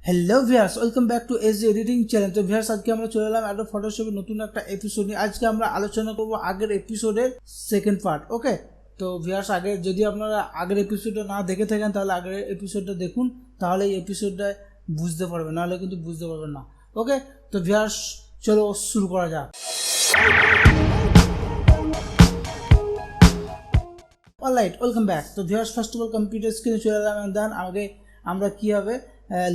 Hello viewers, welcome back to SG editing channel. তো viewers, আজকে আমরা চলে এলাম অ্যাডোব ফটোশপের নতুন একটা এপিসোড নিয়ে। আজকে আমরা আলোচনা করব আগের এপিসোডের সেকেন্ড পার্ট। ওকে, তো ভিউয়ার্স, যদি আপনারা আগের এপিসোডটা না দেখে থাকেন তাহলে আগের এপিসোডটা দেখুন, তাহলে এই এপিসোডটা বুঝতে পারবেন, নাহলে কিন্তু বুঝতে পারবেন না। ওকে, তো ভিউয়ার্স চলো শুরু করা যাক। Alright, welcome back. তো viewers, first of all computer স্ক্রিনে চলে এলাম। দেন আগে আমরা কীভাবে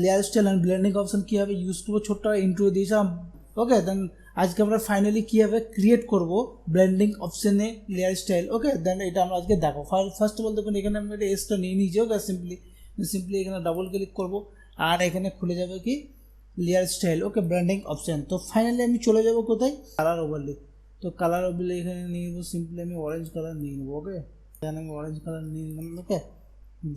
layer style and blending option কীভাবে ইউজ করবো ছোট্ট ইন্ট্রো দিয়েছিলাম। ওকে, দেন আজকে আমরা ফাইনালি কীভাবে ক্রিয়েট করবো ব্লেন্ডিং অপশানে লেয়ার স্টাইল। ওকে, দেন এটা আমরা আজকে দেখো। ফার্স্ট অফ অল দেখুন, এখানে আমি একটা এসটা নিয়ে নিয়েছি। ওকে, সিম্পলি এখানে ডাবল ক্লিক করবো আর এখানে খুলে যাবে কি লেয়ার স্টাইল। ওকে, ব্লেন্ডিং অপশান। তো ফাইনালি আমি চলে যাবো কোথায়, কালার ওভারলে। তো কালার ওভারলে এখানে নিয়ে নেবো, সিম্পলি আমি অরেঞ্জ কালার নিয়ে নেবো। ওকে, দেন আমি অরেঞ্জ কালার নিয়ে নিলাম। ওকে,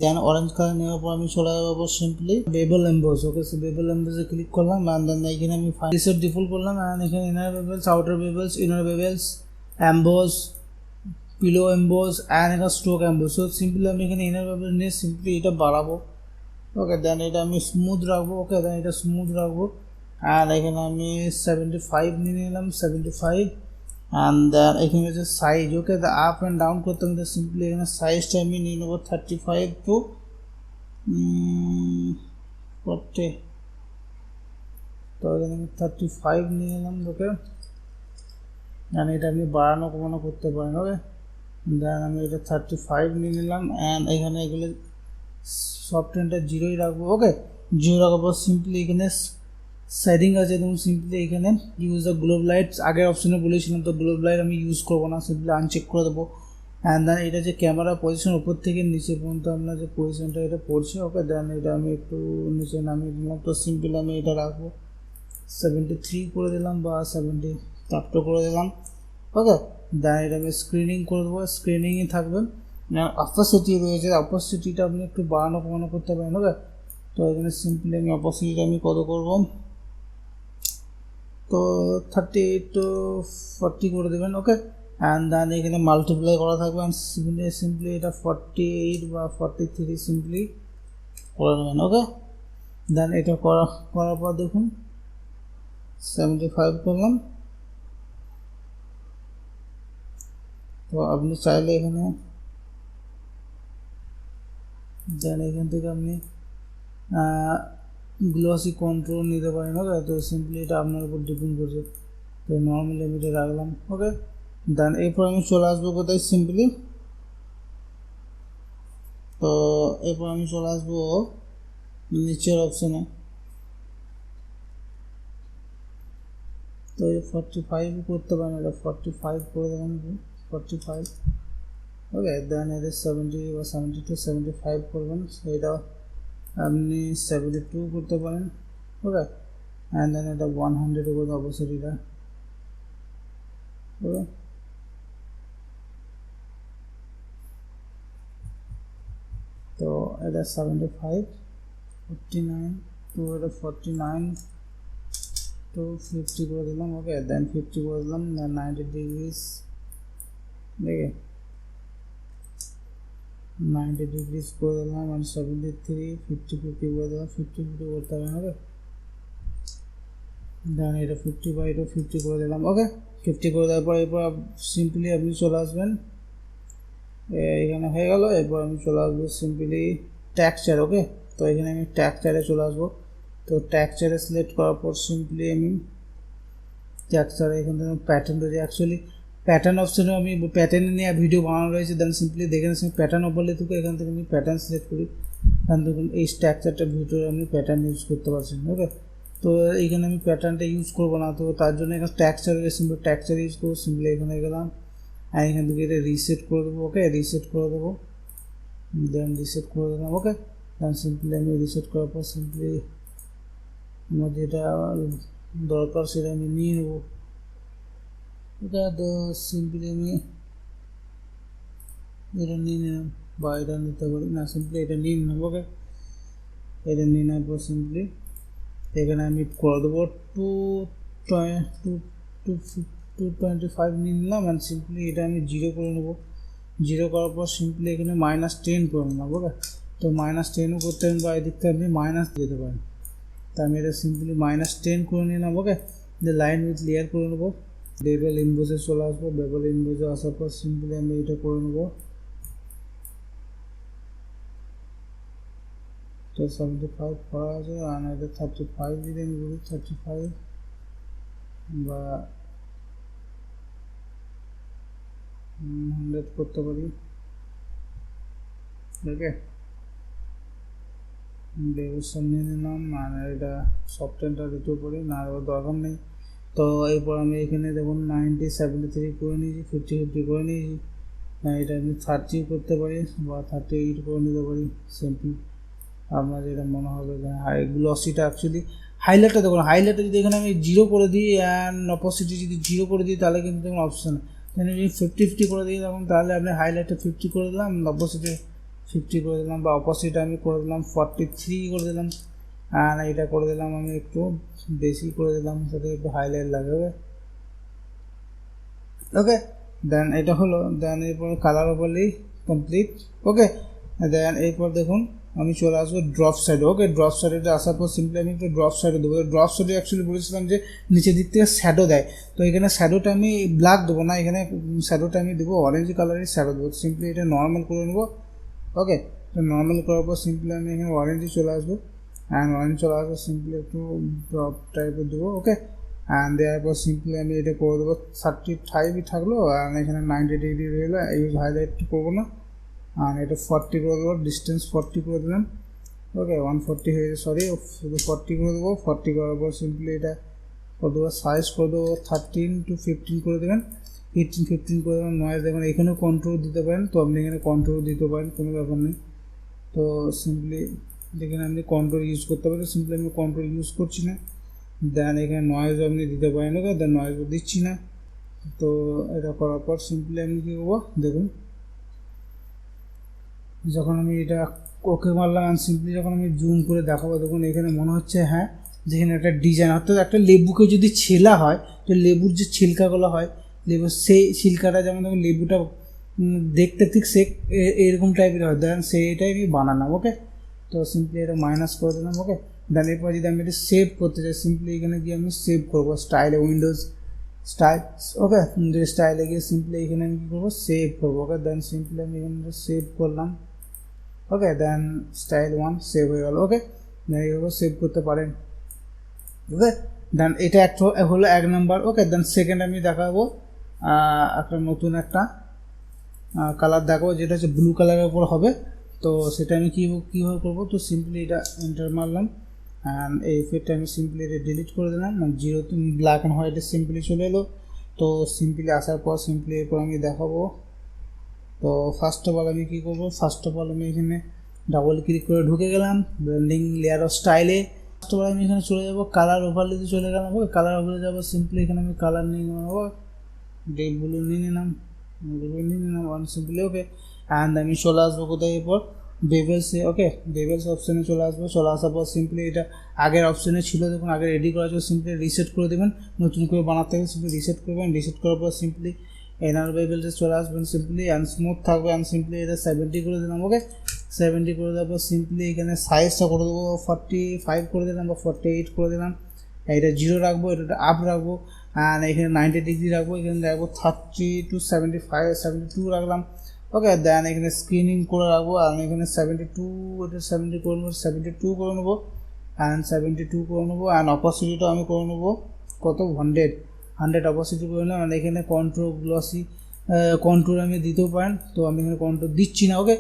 দেন অরেঞ্জ কালার নেওয়ার পর আমি চলে যাবো simply bevel emboss. Okay, so bevel এমবোসে ক্লিক করলাম অ্যান্ড দেন এখানে আমি রিসেট ডিফল্ট করলাম অ্যান্ড এখানে inner bevels, outer bevels, inner bevels, emboss, pillow emboss and এটা স্ট্রোক এমবোস। সো সিম্পলি আমি এখানে ইনার বেবলস নিয়ে সিম্পলি এটা বাড়াবো। ওকে, দেন এটা আমি স্মুথ রাখবো। ওকে, দেন এটা স্মুথ রাখবো অ্যান্ড এখানে আমি 75 নিয়ে নিলাম, 75। অ্যান্ড দেন এখানে হচ্ছে size. Okay, up and down করতে হবে। সিম্পলি এখানে সাইজটা আমি নিয়ে নেবো 35 টু 40। তো এখানে আমি 35 নিয়ে নিলাম। ওকে, দেন এটা আমি বাড়ানো কমানো করতে পারেন। ওকে, দেন আমি এটা 35 নিয়ে নিলাম অ্যান্ড এখানে এগুলো সফটওয়্যারটা 0ই রাখবো। ওকে, 0 রাখবো। সিম্পলি এখানে সেটিং আছে, এবং সিম্পলি এখানে ইউজ দ্য গ্লোব লাইটস আগের অপশনে বলেছিলাম, তো গ্লোব লাইট আমি ইউজ করবো না, সিম্পলি আনচেক করে দেবো। অ্যান্ড দেন এটা যে ক্যামেরা পজিশন উপর থেকে নিচে পর্যন্ত আপনার যে পজিশনটা এটা পড়ছে। ওকে, দেন এটা আমি একটু নিচে নামিয়ে দিলাম। তো সিম্পলি আমি এটা রাখবো 73 করে দিলাম বা 70 তাপটো করে দিলাম। ওকে, দেন এটা আমি স্ক্রিনিং করে দেবো, স্ক্রিনিংয়ে থাকবে। অপাসিটি রয়েছে, অপাসিটিটা আপনি একটু বাড়ানো কমানো করতে পারেন। ওকে, তো এখানে সিম্পলি আমি অপাসিটিটা আমি কত করবো, তো 38 to 40 করে দেবেন। ওকে, অ্যান্ড দেন এখানে মাল্টিপ্লাই করা থাকবে অ্যান্ড সিম্পলি এটা 48 বা 43 সিম্পলি করে দেবেন। ওকে, দেন এটা করার পর দেখুন 75 করলাম। তো আপনি চাইলে এখানে দেন এখান থেকে আপনি গ্লসি কন্ট্রোল নিতে পারেন। ওকে, তো সিম্পলি এটা আপনার উপর ডিপেন্ড করছে। তো নর্মালি আমি এটা রাখলাম। ওকে, দেন এরপর আমি চলে আসবো কোথায়, সিম্পলি তো এরপর আমি চলে আসবো নিচের অপশানে। তো এই 45 করতে পারেন, এটা 45 করে দেবেন, 45। ওকে, দেন এটা 70 বা 72 75 করবেন, এটা আপনি 72 করতে পারেন। ওকে, অ্যান্ড দেন এটা 100 করে অবশ্যই এটা। ওকে, তো এটা 75, 49 তো এটা 49 তো 50 করে দিলাম। ওকে, দেন 50 করে দিলাম, 90 ডিগ্রিজ। দেখে 90 ডিগ্রিজ করে দিলাম, 73, 50 করে দিলাম, 50 করতে হবে। ওকে, দেন এটা 50 বা এটা 50 করে দিলাম। ওকে, 50 করে দেওয়ার পর এরপর সিম্পলি আপনি চলে আসবেন, এখানে হয়ে গেল। এরপর আমি চলে আসবো সিম্পলি টেক্সচার। ওকে, তো এখানে আমি টেক্সচারে চলে আসবো। তো টেক্সচারে সিলেক্ট করার পর সিম্পলি আমি টেক্সচারে এখান থেকে প্যাটার্ন রয়েছে, অ্যাকচুয়ালি প্যাটার্ন অপশনে আমি প্যাটার্ন নিয়ে ভিডিও বানানো রয়েছে। দেন সিম্পলি দেখে নিচ্ছি প্যাটার্ন ওপরে থেকে এখান থেকে আমি প্যাটার্ন সিলেক্ট করি। দেন দেখুন এই স্ট্রাকচারটা ভিডিওর আমি প্যাটার্ন ইউজ করতে পারছি। ওকে, তো এইখানে আমি প্যাটার্নটা ইউজ করবো না, তো তার জন্য এখানে টেক্সচার রয়েছে, সিম্পলি টেক্সচার ইউজ করবো। সিম্পলি এখানে গেলাম আর এখান থেকে এটা রিসেট করে দেবো। ওকে, রিসেট করে দেবো, দেন রিসেট করে দিলাম। ওকে, দেন সিম্পলি আমি রিসেট করার পর সিম্পলি আমার যেটা দরকার সেটা আমি নিয়ে নেবো। এটা তো সিম্পলি আমি এটা নিয়ে নিলাম, বা এটা নিতে পারি না, সিম্পলি এটা নিয়ে নিলাম। ওকে, এটা নিয়ে নেওয়ার পর সিম্পলি এখানে আমি করে দেবো 225 নিয়ে নিলাম অ্যান্ড সিম্পলি এটা আমি 0 করে নেবো। 0 করার পর সিম্পলি এখানে -10 করে নেবো। ওকে, তো -10ও করতে পারেন বা এদিক থেকে আপনি মাইনাস দিতে পারেন। তো আমি এটা সিম্পলি -10 করে নিলাম। ওকে, যে লাইন উইথ লেয়ার করে নেবো। বেবেল ইনভয়েসে চলে আসবো। বেবেল ইনভয়েসে আসার পর সিম্পলি আমি এটা করে নেবো। তো 75 করা আছে, আর এটা 35 যদি আমি বলি 35 বা 100 করতে পারি। ওকে, ডেভিশন নিয়ে নিলাম, আর এটা সফটওয়্যারটা দিতে পারি না, আর দরকার নেই। তো এরপর আমি এখানে দেখুন 90 73 করে নিয়েছি, 50 করে নিয়েছি। এটা আমি 30 করতে পারি বা 38 করে নিতে পারি। সিম্পল আপনার যেটা মনে হবে। গ্লসিটা অ্যাকচুয়ালি হাইলাইটটা দেখুন, হাইলাইটটা যদি এখানে আমি 0 করে দিই অ্যান্ড অপোসিটি যদি 0 করে দিই তাহলে কিন্তু দেখুন অপশান যদি 50 করে দিই তখন তাহলে আপনি হাইলাইটটা 50 করে দিলাম, অপোসিটে 50 করে দিলাম, বা অপোসিট আমি করে দিলাম 43 করে দিলাম, আর এটা করে দিলাম আমি একটু বেশি করে দিলাম যাতে একটু হাইলাইট লাগে। ওকে, দেন এটা হলো। দেন এরপর কালার ওভারলি কমপ্লিট। ওকে, দেন এরপর দেখুন আমি চলে আসবো ড্রপ সাইডে। ওকে, ড্রপ সাইডে আসার পর সিম্পলি আমি একটু ড্রপ সাইডে দেবো। ড্রপ সাইডে অ্যাকচুয়ালি বলেছিলাম যে নিচের দিক থেকে শ্যাডো দেয়, তো এখানে শ্যাডোটা আমি ব্ল্যাক দেবো না, এখানে শ্যাডোটা আমি দেবো অরেঞ্জ কালারের শ্যাডো দেবো। সিম্পলি এটা নর্মাল করে নেবো। ওকে, তো নর্মাল করার পর সিম্পলি আমি এখানে অরেঞ্জে চলে আসবো, অ্যান্ড অরেঞ্জ চলে আসবো সিম্পলি একটু ড্রপ টাইপের দেবো। ওকে, অ্যান্ড দেওয়ার পর সিম্পলি আমি এটা করে দেবো 35 থাকলো, আর এখানে 90 ডিগ্রি রইলো, এই হাইলাইট করবো না, আর এটা 40 করে দেবো, ডিস্টেন্স 40 করে দিলাম। ওকে, 140 হয়ে গেছে, সরি, শুধু 40 করে দেবো। 40 করার পর সিম্পলি এটা করে দেবো, সাইজ করে দেবো 13 to 15 করে দেবেন, 15 করে দেবেন। নয়েজ দেখবেন এখানেও কন্ট্রোল দিতে পারেন, তো আপনি এখানে কন্ট্রোল দিতে পারেন, কোনো ব্যাপার নেই। তো সিম্পলি যেখানে আপনি কন্ট্রোল ইউজ করতে পারেন, সিম্পলি আমি কন্ট্রোল ইউজ করছি না। দেন এখানে নয়েজ আপনি দিতে পারেন। ওকে, দেন নয়েজ দিচ্ছি না। তো এটা করার পর সিম্পলি আমি কী করবো দেখুন, যখন আমি এটা ওকে মারলাম অ্যান্ড সিম্পলি যখন আমি জুম করে দেখাবো দেখুন এখানে মনে হচ্ছে হ্যাঁ যেখানে একটা ডিজাইন, অর্থাৎ একটা লেবুকে যদি ছেলা হয় তো লেবুর যে ছিলকাগুলো হয় লেবুর, সেই ছিলকাটা যেমন দেখুন লেবুটা দেখতে ঠিক সে এরকম টাইপের হয়, দেন সেইটাই আমি বানালাম। ওকে, তো সিম্পলি এটা মাইনাস করে দিলাম। ওকে, দেন এরপর যদি আমি এটা সেভ করতে চাই সিম্পলি এখানে গিয়ে আমি সেভ করবো, স্টাইলে উইন্ডোজ স্টাইল। ওকে, স্টাইলে গিয়ে সিম্পলি এখানে আমি কী করবো সেভ করবো। ওকে, দেন সিম্পলি আমি এখানে সেভ করলাম। ওকে, দেন স্টাইল 1 সেভ হয়ে গেল। ওকে, এইভাবে সেভ করতে পারেন। ওকে, দেন এটা একটা হলো 1 নাম্বার। ওকে, দেন সেকেন্ড আমি দেখাবো একটা নতুন একটা কালার দেখাবো যেটা হচ্ছে ব্লু কালারের উপর হবে। তো সেটা আমি কীভাবে করবো, তো সিম্পলি এটা এন্টার মারলাম, অ্যান্ড এই ইফেক্টটা আমি সিম্পলি এটা ডিলিট করে দিলাম, মানে 0 ব্ল্যাক অ্যান্ড হোয়াইটে সিম্পলি চলে এলো। তো সিম্পলি আসার পর সিম্পলি এরপর আমি দেখাবো। তো ফার্স্ট অফ অল আমি কী করবো, ফার্স্ট অফ অল আমি এখানে ডাবল ক্লিক করে ঢুকে গেলাম ব্লেন্ডিং লেয়ার অফ স্টাইলে। ফার্স্ট অফ অল আমি এখানে চলে যাবো কালার ওভারলেতে চলে গেলাম। ওকে, কালার ওভারলে যাবো, সিম্পলি এখানে আমি কালার নিয়ে নেবো, ডিপ ব্লু নিয়ে নিলাম, ওয়ান সিম্পলি। ওকে, অ্যান্ড আমি চলে আসবো কোথায় এরপর বেভেলসে। ওকে, বেভেলস অপশানে চলে আসবো। চলে আসার পর সিম্পলি এটা আগের অপশানে ছিল দেখুন, আগে রেডি করা ছিল, সিম্পলি রিসেট করে দেবেন, নতুন করে বানাতে হবে সিম্পলি রিসেট করবেন। রিসেট করার পর সিম্পলি এনার বেভেলসে চলে আসবেন, সিম্পলি আনস্মুথ থাকবে, অ্যান্ড সিম্পলি এটা 70 করে দিলাম। ওকে, 70 করে দেওয়ার পর সিম্পলি এখানে সাইজটা করে দেবো 45 করে দিলাম বা 48 করে দিলাম। এটা 0 রাখবো, এটা আপ রাখবো, অ্যান্ড এখানে 90 ডিগ্রি রাখবো, এখানে রাখবো 30 to 75 72 রাখলাম। ওকে, দেন এখানে স্ক্রিনিং করে রাখবো, আর এখানে 72 এটা 70 করে নেবো, 72 করে নেবো, অ্যান্ড 72 করে নেবো, অ্যান্ড অপোসিটিটা আমি করে নেবো কত 100 অপোসিটি করে নিলাম। আর এখানে কন্ট্রোল গ্লসি কন্ট্রোল আমি দিতেও পারেন, তো আমি এখানে কন্ট্রোল দিচ্ছি না। ওকে,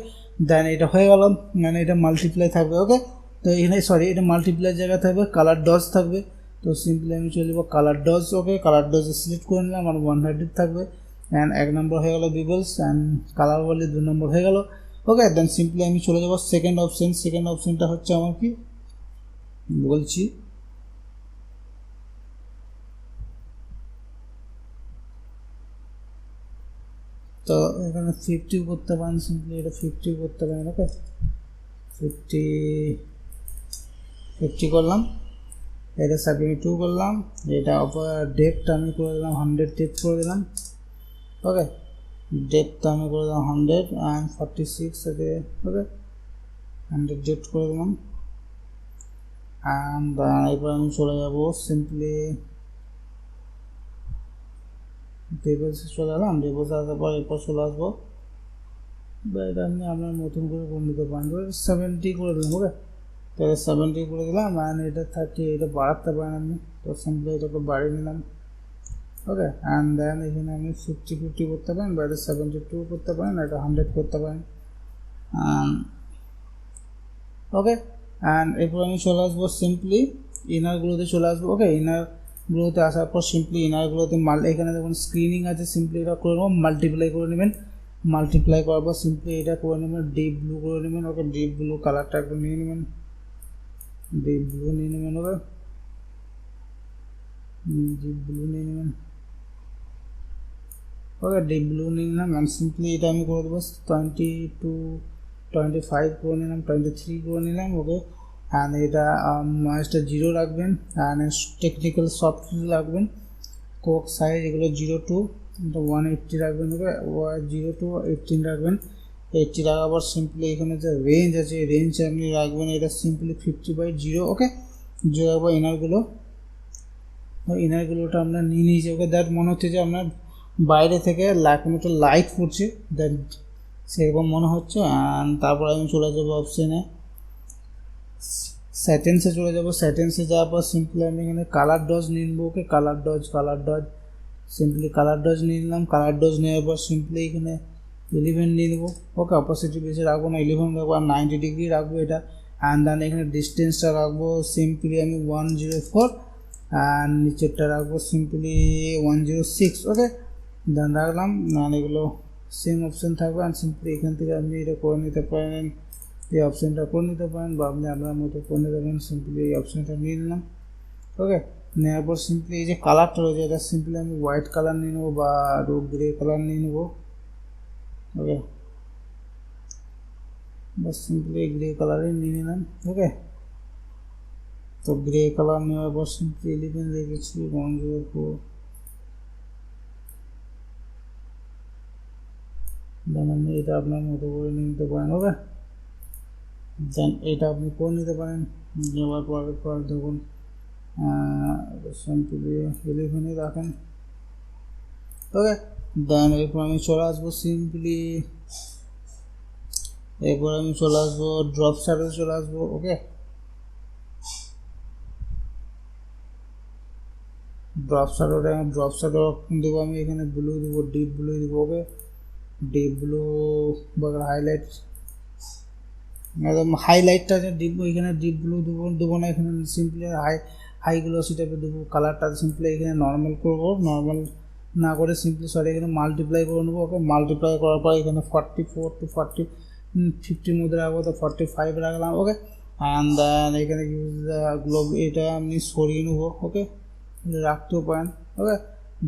দেন এটা হয়ে গেল, মানে এটা মাল্টিপ্লাই থাকবে। ওকে, তো এখানে সরি এটা মাল্টিপ্লাই জায়গা থাকবে, কালার ডজ থাকবে, তো সিম্পলি আমি চলে যাবো কালার ডজ। ওকে, কালার ডজ সিলেক্ট করে নিলাম, আর 100 থাকবে, অ্যান্ড 1 নম্বর হয়ে গেল বিবলস, অ্যান্ড কালার বলে 2 নম্বর হয়ে গেল। ওকে, দেন সিম্পলি আমি চলে যাবো সেকেন্ড অপশান। সেকেন্ড অপশানটা হচ্ছে আমার কি বলছি, তো এখানে 50 করতে পারেন, সিম্পলি এটা 50 করতে পারেন। ওকে, 50 করলাম, এটা 72 করলাম, এটা ডেপটা আমি করে দিলাম 100 ডেপ করে দিলাম। ওকে, ডেপটা আমি করে দিলাম 100 অ্যান্ড 46 আছে। ওকে, 100 ডেপ করে দিলাম, অ্যান্ড এরপর আমি চলে যাব সিম্পলি ডেবলসে চলে এলাম। ডেবলসে আসার পর এরপর চলে আসবো বা এটা আপনি আপনার মতন করে নিতে পারেন। 70 করে দিলাম, ওকে। তাহলে 70 করে দিলাম অ্যান্ড এটা 30, এটা বাড়াতে পারেন আপনি। তো সিম্পলি এটাকে বাড়িয়ে নিলাম, ওকে। অ্যান্ড দেন এখানে আপনি 50-50 করতে পারেন বা এটা 72 করতে পারেন, এটা 100 করতে পারেন, ওকে। অ্যান্ড এরপর আমি চলে আসবো সিম্পলি ইনারগুলোতে চলে আসবো, ওকে। ইনারগুলোতে আসার পর সিম্পলি ইনারগুলোতে এখানে দেখুন স্ক্রিনিং আছে, সিম্পলি এটা করে নেবো, মাল্টিপ্লাই করে নেবেন। মাল্টিপ্লাই করার পর সিম্পলি এটা করে নেবেন, ডিপ ব্লু করে নেবেন, ওকে। ডিপ ব্লু কালারটা একটু নিয়ে নেবেন, ডিপ ব্লু নিয়ে নেবেন, ওকে। ডিপ ব্লু নিয়ে নেবেন, ওকে। ডিপ ব্লু নিয়ে নিলাম অ্যান্ড সিম্পলি এটা আমি করে দেবো 25 করে নিলাম, 23 করে নিলাম, ওকে। অ্যান্ড এটা নয়েজটা 0 রাখবেন অ্যান্ড টেকনিক্যাল সফট রাখবেন। কোক সাইজ এগুলো 0 to 180 রাখবেন, ওকে। 0 to 18 রাখবেন। 80 রাখার পর সিম্পলি এখানে যে রেঞ্জ আছে রেঞ্জ আপনি রাখবেন এটা সিম্পলি 50/0, ওকে। 0 রাখবো। ইনারগুলোটা আমরা নিয়ে নিয়েছি, ওকে। দ্যাট মনে হচ্ছে যে আপনার বাইরে থেকে কোনো একটা লাইট পড়ছে, দ্যাট সেরকম মনে হচ্ছে। অ্যান্ড তারপর আমি চলে যাবো অপশানে সেটিংসে চলে যাবো। সেটিংসে যাওয়ার পর সিম্পলি আমি এখানে কালার ডজ নিয়ে নেবো, okay. Colour dodge simply colour dodge নিয়ে নিলাম। কালার ডজ নেওয়ার পর সিম্পলি এখানে 11 নিয়ে নেবো, ওকে। অপোজিট বেশি রাখবো না, 11 রাখবো আর 90 ডিগ্রি রাখবো এটা। অ্যান্ড দেন এখানে ডিস্টেন্সটা রাখবো সিম্পলি আমি 104 অ্যান্ড নিচেরটা রাখবো সিম্পলি 106, ওকে। দেন রাখলাম। আর এগুলো সেম অপশান থাকবে অ্যান্ড সিম্পলি এখান থেকে আপনি এটা করে নিতে পারেন, এই অপশানটা করে নিতে পারেন বা আপনি আপনার মতো করে নিতে পারেন। সিম্পলি এই অপশানটা নিয়ে নিলাম, ওকে। নেওয়ার পর সিম্পলি এই যে কালারটা রয়েছে এটা সিম্পলি আমি হোয়াইট কালার নিয়ে নেবো বা আরও গ্রে কালার নিয়ে নেবো, ওকে। বাস সিম্পলি গ্রে কালারই নিয়ে নিলাম, ওকে। তো গ্রে কালার নেওয়ার পর সিম্পলি 11 রেখেছি, 104। দেন আপনি এটা আপনার মতো করে নিয়ে নিতে পারেন, ওকে। দেন এটা আপনি করে নিতে পারেন। নেওয়ার পর দেখুন সিম্পলি 11 রাখেন, ওকে। দেন এরপর আমি চলে আসবো সিম্পলি ড্রপ শ্যাডো চলে আসবো, ওকে। ড্রপ শ্যাডো দেবো আমি এখানে ব্লু দেবো, ডিপ ব্লু দেবো, ওকে। ডিপ ব্লু বা হাইলাইট একদম হাইলাইটটা ডিপ, এখানে ডিপ ব্লু দেবো না, এখানে সিম্পলি হাইগুলো সেটাকে দেবো। কালারটা সিম্পলি এখানে নর্মাল করবো, নর্মাল না করে সিম্পলি এখানে মাল্টিপ্লাই করে নেবো, ওকে। মাল্টিপ্লাই করার পর এখানে 44 to 50 মধ্যে রাখবো, তো 45 রাখলাম, ওকে। অ্যান্ড দেন এখানে এটা আপনি সরিয়ে নেবো, ওকে। রাখতেও পারেন, ওকে।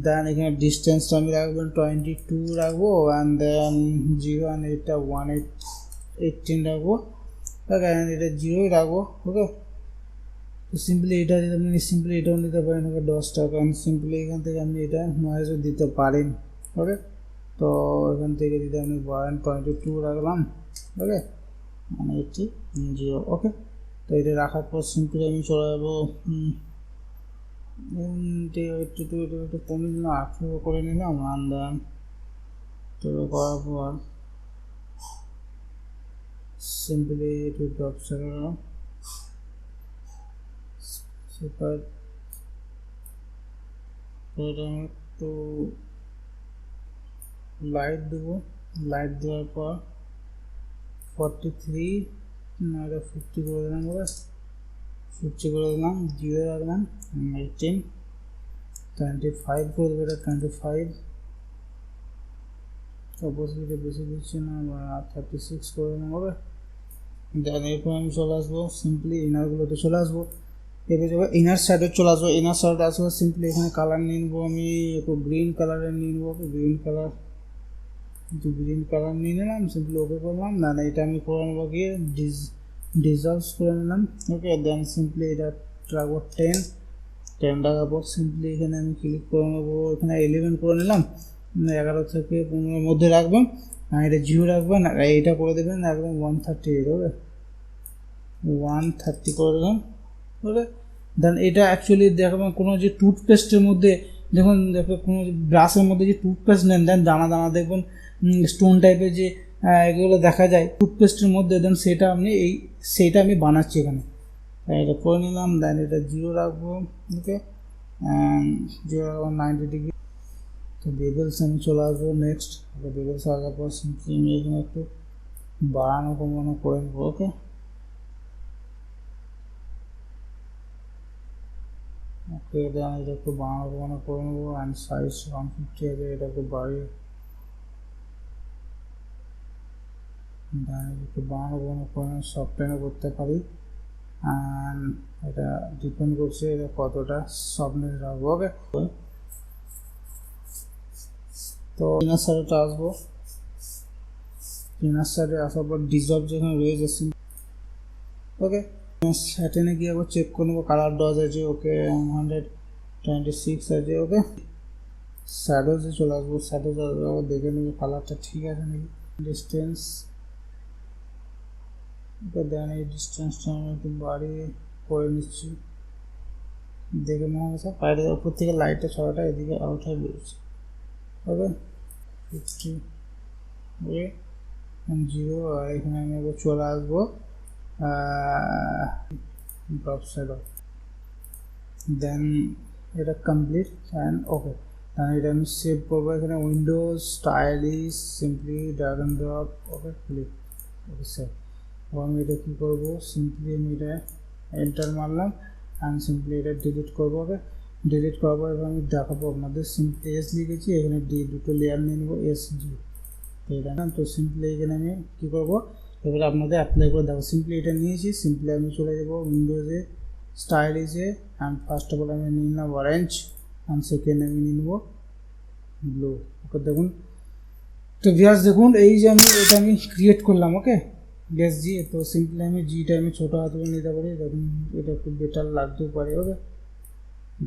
দেন এখানে ডিস্টেন্সটা আমি রাখবেন 22 রাখবো অ্যান্ড দেন 0 অ্যান্ড এটা 18 রাখবো, ওকে। অ্যান্ড এটা 0 রাখবো, ওকে। তো সিম্পলি এটা যদি আপনি সিম্পলি এটাও নিতে পারেন, ওকে। 10 টাকা সিম্পলি এখান থেকে আপনি এটা নয়েজও দিতে পারেন, ওকে। তো এখান থেকে যদি আপনি বাড়েন 22 রাখলাম, ওকে। মানে 0, ওকে। তো এটা রাখার পর সিম্পলি আমি চলে যাবো একটু কমে দিলাম, 18 করে নিলাম। আন্দান তো করার পর সিম্পলি একটু ড্রপ শ্যাডো সুপার একটু লাইট দেবো। লাইট দেওয়ার পর 43 এটা 50 করে দিলাম, ওকে। 50 করে দিলাম, 0 রাখলাম, 18 25 করে দেবো, এটা 25। অপোজিটে বেশি দিচ্ছি না, 36 করে দিলাম, ওকে। দেন এরপর আমি চলে আসবো সিম্পলি ইনারগুলোতে চলে আসবো। এবার যাবো ইনার সাইডে চলে আসবো। ইনার সাইডে আসবো সিম্পলি এখানে কালার নিয়ে নেবো আমি একটু গ্রিন কালারের নিয়ে নেবো, গ্রিন কালার নিয়ে নিলাম, সিম্পলি ওকে করলাম। না এটা আমি করে নেবো গিয়ে ডিজলভ করে নিলাম, ওকে। দেন সিম্পলি এটা রাখবো 10 রাখার পর সিম্পলি এখানে আমি ক্লিক করে নেবো, এখানে 11 করে নিলাম। 11 থেকে 15 মধ্যে রাখবেন আর এটা 0 রাখবেন আর এইটা করে দেবেন একদম 138, ওকে। 130 করে দেবেন, ওকে। দেন এটা অ্যাকচুয়ালি দেখবেন কোনো যে টুথপেস্টের মধ্যে দেখুন কোনো ব্রাশের মধ্যে যে টুথপেস্ট নেন দেন দানা দানা দেখবেন স্টোন টাইপের যে এগুলো দেখা যায় টুথপেস্টের মধ্যে, দেন সেইটা আমি বানাচ্ছি এখানে। এটা করে নিলাম, দেন এটা 0 রাখবো, ওকে, 0 রাখবো 90 ডিগ্রি। তো বেবেলস আমি চলে আসবো নেক্সট। বেবেলস আসার পর সিম্পলি আমি এখানে একটু বাড়ানো কমানো করে নেবো, ওকে। ওকে, দেন এটা একটু বাড়ানো কমানো করে নেবো অ্যান্ড সাইজ 150 আছে, এটা একটু বাড়িয়ে দেন একটু বাড়ানো কমানো করে নেবো, সফটওয়্যারও করতে পারি। অ্যান্ড এটা ডিপেন্ড করছে এটা কতটা সফটনেস রাখবো, ওকে। তো ইনার সাইডে আসবো, ইনার সাইডে আসার পর ডিজলভ যেখানে রয়েছে, ওকে, স্যাটেনে গিয়ে আবার চেক করে নেবো কালার ডজ আছে, ওকে, 126 আছে, ওকে। শ্যাডোজে চলে আসবো, শ্যাডোজ আবার দেখে নেবো কালারটা ঠিক আছে নাকি। ডিস্টেন্স, ওকে, দেন এই ডিস্টেন্সটা আমি একটু বাড়িয়ে করে নিচ্ছি, দেখে মনে হচ্ছে বাইরের উপর থেকে লাইটটা ছড়াটা এদিকে আউট হয়ে বেরোচ্ছে, ওকে। 50 ওকে 0। আর এখানে আমি আবার চলে আসবো ড্রপ শ্যাডো, দেন এটা কমপ্লিট অ্যান্ড ওকে। দেন এটা আমি সেভ করবো এখানে Windows stylish simply drag and drop, okay, click, okay, save. এবং আমি এটা কী করবো, সিম্পলি আমি এটা এন্টার মারলাম অ্যান্ড সিম্পলি এটা ডিলিট করবো, ওকে। ডিলিট করার পর এবার আমি দেখাবো আপনাদের সিম্পলি এস লিখেছি, এখানে ডি দুটো লেয়ার নিয়ে নেবো, এস জি, এটা না। তো সিম্পলি এখানে আমি কী করবো, এবারে আপনাদের অ্যাপ্লাই করে দেবো। সিম্পলি এটা নিয়েছি, সিম্পলি আমি চলে যাবো উইন্ডোজে স্টাইলিশে অ্যান্ড ফার্স্ট অফ অল আমি নিয়ে নিলাম অরেঞ্জ অ্যান্ড সেকেন্ড আমি নিয়ে নেবো ব্লু, ওকে। দেখুন তো ভিউয়ার্স দেখুন এই যে এটা আমি ক্রিয়েট করলাম, ওকে, এস জি। তো সিম্পলি আমি জিটা আমি ছোটো হাত করে নিতে পারি, দেখুন এটা একটু বেটার লাগতেও পারে, ওকে।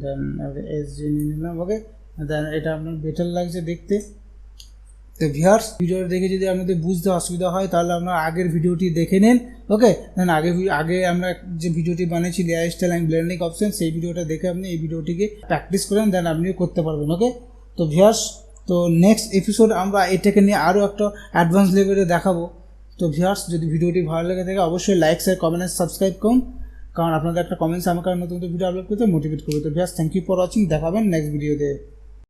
দেন এস জি নিয়ে নিলাম, ওকে। দেন এটা আপনার বেটার লাগছে দেখতে। তো ভিউয়ার্স ভিডিওটা দেখে যদি আপনাদের বুঝতে অসুবিধা হয় তাহলে আপনারা আগের ভিডিওটি দেখে নিন, ওকে। দেন আগে আমরা যে ভিডিওটি বানিয়েছি layer style and blending option, সেই ভিডিওটা দেখে আপনি এই ভিডিওটিকে প্র্যাকটিস করেন, দেন আপনিও করতে পারবেন, ওকে। তো ভিউয়ার্স তো নেক্সট এপিসোড আমরা এটাকে নিয়ে আরও একটা অ্যাডভান্স লেভেলে দেখাবো। তো ভিউয়ার্স যদি ভিডিওটি ভালো লেগে থাকে অবশ্যই লাইক শেয়ার কমেন্ট সাবস্ক্রাইব করুন, কারণ আপনাদের একটা কমেন্টস আমাকে নতুন ভিডিও আপলোড করতে মোটিভেট করবে। তো viewers thank you for watching, দেখাবেন নেক্সট ভিডিওতে।